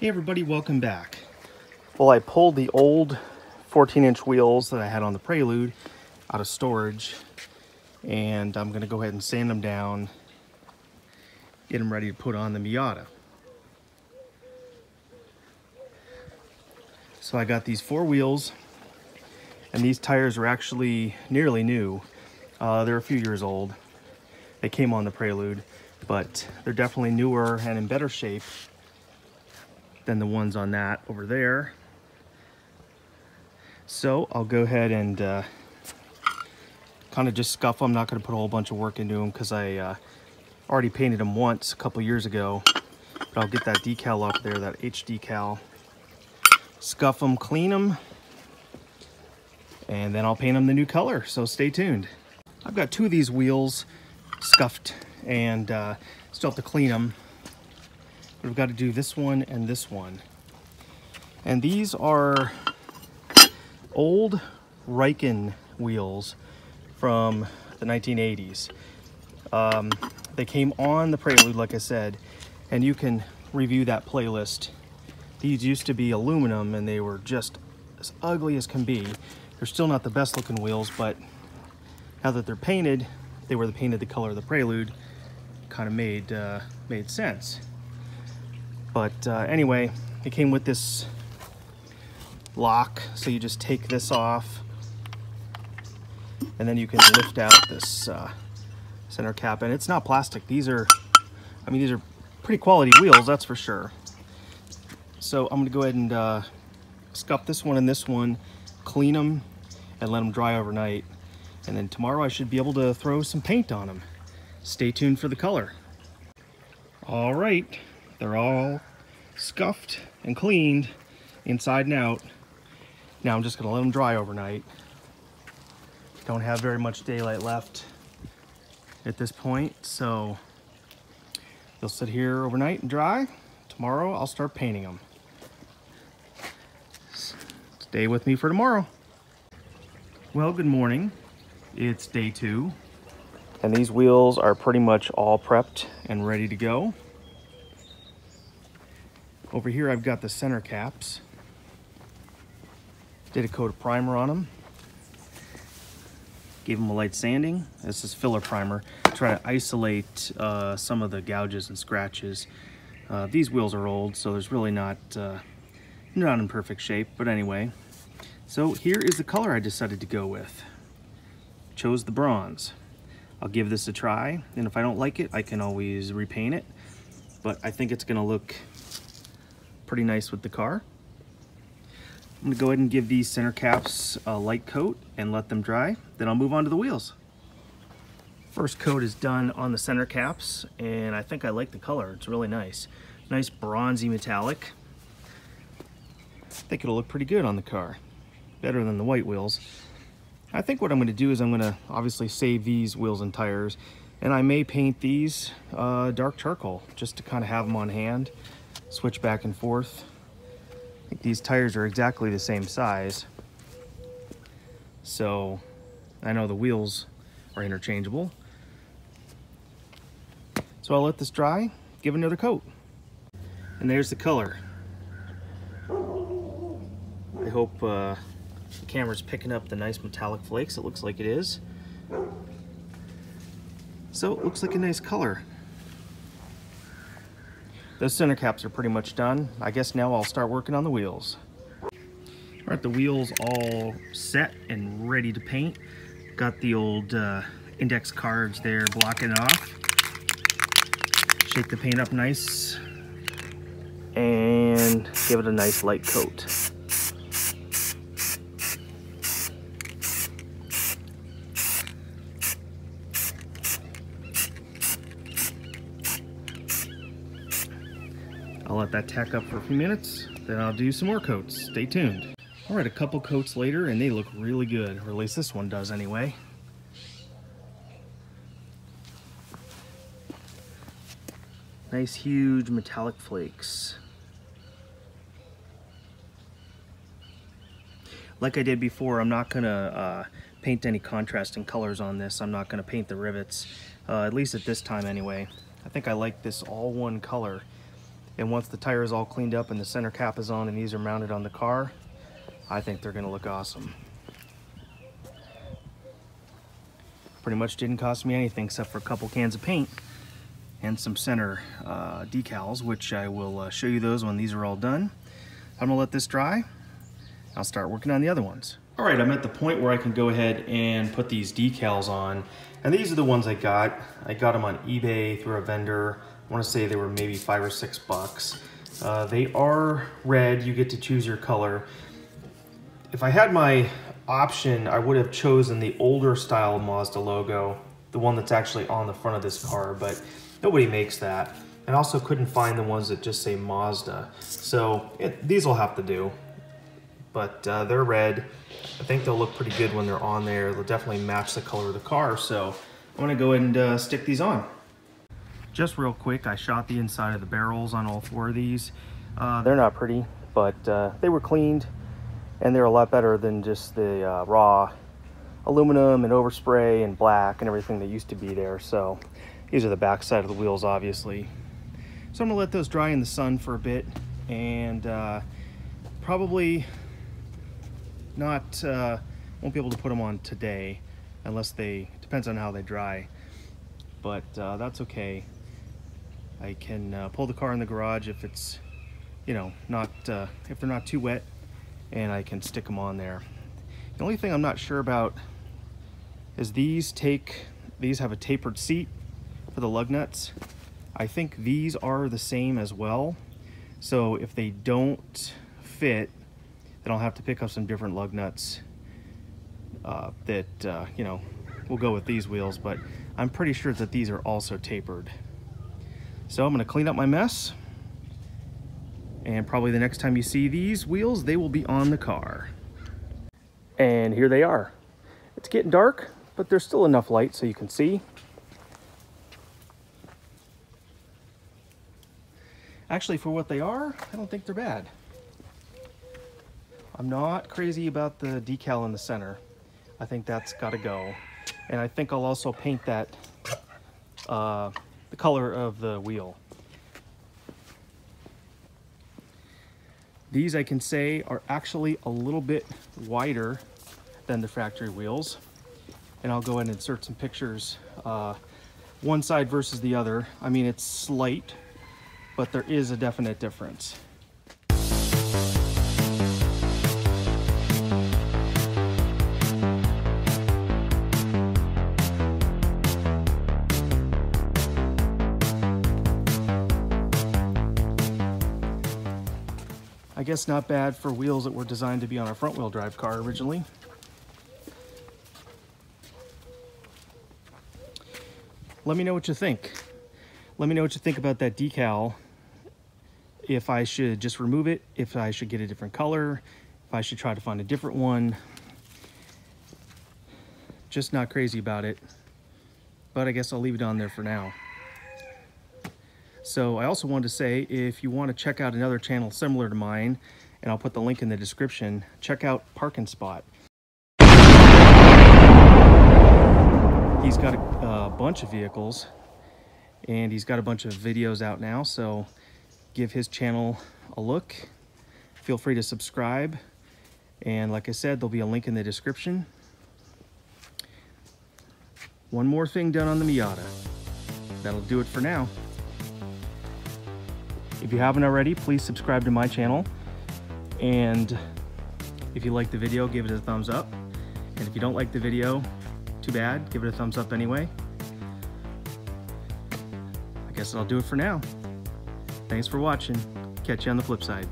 Hey everybody, welcome back. Well, I pulled the old 14-inch wheels that I had on the Prelude out of storage, and I'm going to go ahead and sand them down, get them ready to put on the Miata. So I got these 4 wheels, and these tires are actually nearly new. They're a few years old. They came on the Prelude, but they're definitely newer and in better shape than the ones on that over there. So I'll go ahead and kind of just scuff them. I'm not going to put a whole bunch of work into them because I already painted them once a couple years ago. But I'll get that decal off there, that H decal, scuff them, clean them, and then I'll paint them the new color. So stay tuned. I've got 2 of these wheels scuffed and still have to clean them. But I've got to do this one and this one. And these are old Riken wheels from the 1980s. They came on the Prelude, like I said, and you can review that playlist. These used to be aluminum and they were just as ugly as can be. They're still not the best looking wheels, but now that they're painted, they were painted the color of the Prelude, kind of made sense. But anyway, it came with this lock, so you just take this off and then you can lift out this center cap, and it's not plastic. These are pretty quality wheels, that's for sure. So I'm gonna go ahead and scuff this one and this one, clean them and let them dry overnight, and then tomorrow I should be able to throw some paint on them. Stay tuned for the color. All right, they're all scuffed and cleaned inside and out. Now I'm just gonna let them dry overnight. Don't have very much daylight left at this point, so they'll sit here overnight and dry. Tomorrow I'll start painting them. Stay with me for tomorrow. Well, good morning. It's day 2, and these wheels are pretty much all prepped and ready to go. Over here I've got the center caps. Did a coat of primer on them. Gave them a light sanding. This is filler primer. Try to isolate some of the gouges and scratches. These wheels are old, so there's really not in perfect shape, but anyway. So here is the color I decided to go with. Chose the bronze. I'll give this a try, and if I don't like it, I can always repaint it, but I think it's gonna look pretty nice with the car. I'm gonna go ahead and give these center caps a light coat and let them dry. Then I'll move on to the wheels. First coat is done on the center caps, and I think I like the color. It's really nice. Nice bronzy metallic. I think it'll look pretty good on the car. Better than the white wheels. I think what I'm gonna do is I'm gonna obviously save these wheels and tires, and I may paint these dark charcoal just to kind of have them on hand, switch back and forth. I think these tires are exactly the same size, so I know the wheels are interchangeable. So I'll let this dry, give it another coat. And there's the color. I hope the camera's picking up the nice metallic flakes. It looks like it is. So it looks like a nice color. Those center caps are pretty much done. I guess now I'll start working on the wheels. All right, the wheels all set and ready to paint. Got the old index cards there blocking it off. Shake the paint up nice and give it a nice light coat. I'll let that tack up for a few minutes, then I'll do some more coats. Stay tuned. All right, a couple coats later and they look really good, or at least this one does anyway. Nice huge metallic flakes. Like I did before, I'm not gonna paint any contrasting colors on this. I'm not gonna paint the rivets, at least at this time anyway. I think I like this all one color. And once the tire is all cleaned up and the center cap is on and these are mounted on the car, I think they're gonna look awesome. Pretty much didn't cost me anything except for a couple cans of paint and some center decals, which I will show you those when these are all done. I'm gonna let this dry. I'll start working on the other ones. All right, I'm at the point where I can go ahead and put these decals on. And these are the ones I got. I got them on eBay through a vendor. I wanna say they were maybe $5 or $6. They are red, you get to choose your color. If I had my option, I would have chosen the older style Mazda logo, the one that's actually on the front of this car, but nobody makes that. And also couldn't find the ones that just say Mazda. So these will have to do, but they're red. I think they'll look pretty good when they're on there. They'll definitely match the color of the car. So I'm gonna go ahead and stick these on. Just real quick, I shot the inside of the barrels on all 4 of these. They're not pretty, but they were cleaned. And they're a lot better than just the raw aluminum and overspray and black and everything that used to be there. So these are the back side of the wheels, obviously. So I'm gonna let those dry in the sun for a bit, and probably not, won't be able to put them on today unless depends on how they dry. But that's okay. I can pull the car in the garage if it's, you know, if they're not too wet, and I can stick them on there. The only thing I'm not sure about is these have a tapered seat for the lug nuts. I think these are the same as well. So if they don't fit, then I'll have to pick up some different lug nuts that, you know, will go with these wheels, but I'm pretty sure that these are also tapered. So I'm gonna clean up my mess. And probably the next time you see these wheels, they will be on the car. And here they are. It's getting dark, but there's still enough light so you can see. Actually, for what they are, I don't think they're bad. I'm not crazy about the decal in the center. I think that's gotta go. And I think I'll also paint that, the color of the wheel. These, I can say, are actually a little bit wider than the factory wheels. And I'll go ahead and insert some pictures, one side versus the other. I mean, it's slight, but there is a definite difference. I guess not bad for wheels that were designed to be on a front-wheel drive car originally. Let me know what you think. Let me know what you think about that decal. If I should just remove it, if I should get a different color, if I should try to find a different one. Just not crazy about it, but I guess I'll leave it on there for now. So I also wanted to say, if you want to check out another channel similar to mine, and I'll put the link in the description, check out Parking Spot. He's got a bunch of vehicles, and he's got a bunch of videos out now, so give his channel a look. Feel free to subscribe, and like I said, there'll be a link in the description. One more thing done on the Miata. That'll do it for now. If you haven't already, please subscribe to my channel. And if you like the video, give it a thumbs up. And if you don't like the video, too bad, give it a thumbs up anyway. I guess that'll do it for now. Thanks for watching. Catch you on the flip side.